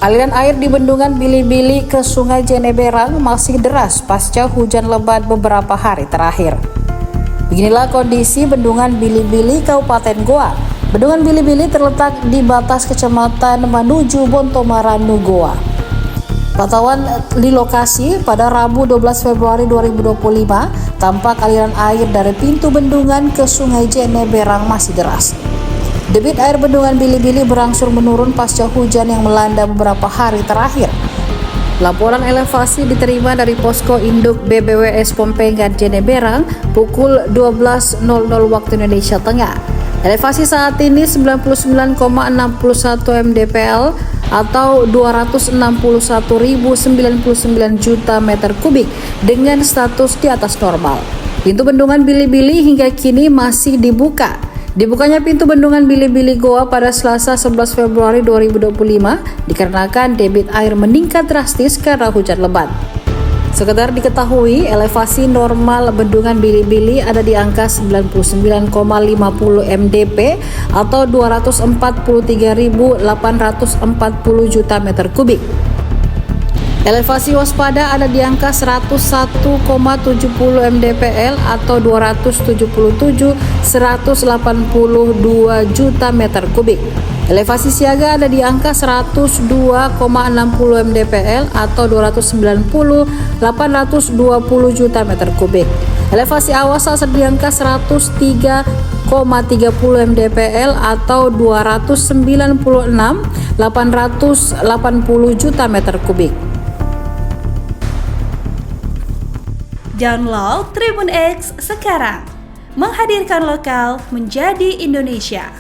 Aliran air di bendungan Bili-Bili ke Sungai Jeneberang masih deras pasca hujan lebat beberapa hari terakhir. Beginilah kondisi bendungan Bili-Bili Kabupaten Goa. Bendungan Bili-Bili terletak di batas kecamatan menuju Bontomaranu, Goa. Pantauan di lokasi pada Rabu 12 Februari 2025 tampak aliran air dari pintu bendungan ke Sungai Jeneberang masih deras. Debit air bendungan Bili-Bili berangsur menurun pasca hujan yang melanda beberapa hari terakhir. Laporan elevasi diterima dari Posko Induk BBWS Pompengan Jeneberang pukul 12.00 waktu Indonesia Tengah. Elevasi saat ini 99,61 mdpl atau 261.099 juta meter kubik dengan status di atas normal. Pintu bendungan Bili-Bili hingga kini masih dibuka. Dibukanya pintu bendungan Bili-Bili Goa pada Selasa 11 Februari 2025 dikarenakan debit air meningkat drastis karena hujan lebat. Sekedar diketahui, elevasi normal bendungan Bili-Bili ada di angka 99,50 mdp atau 243.840 juta meter kubik. Elevasi waspada ada di angka 101,70 mdpl atau 277.182 juta meter kubik. Elevasi siaga ada di angka 102,60 mdpl atau 290.820 juta meter kubik. Elevasi awas ada di angka 103,30 mdpl atau 296.880 juta meter kubik. Download Tribun X sekarang, menghadirkan lokal menjadi Indonesia.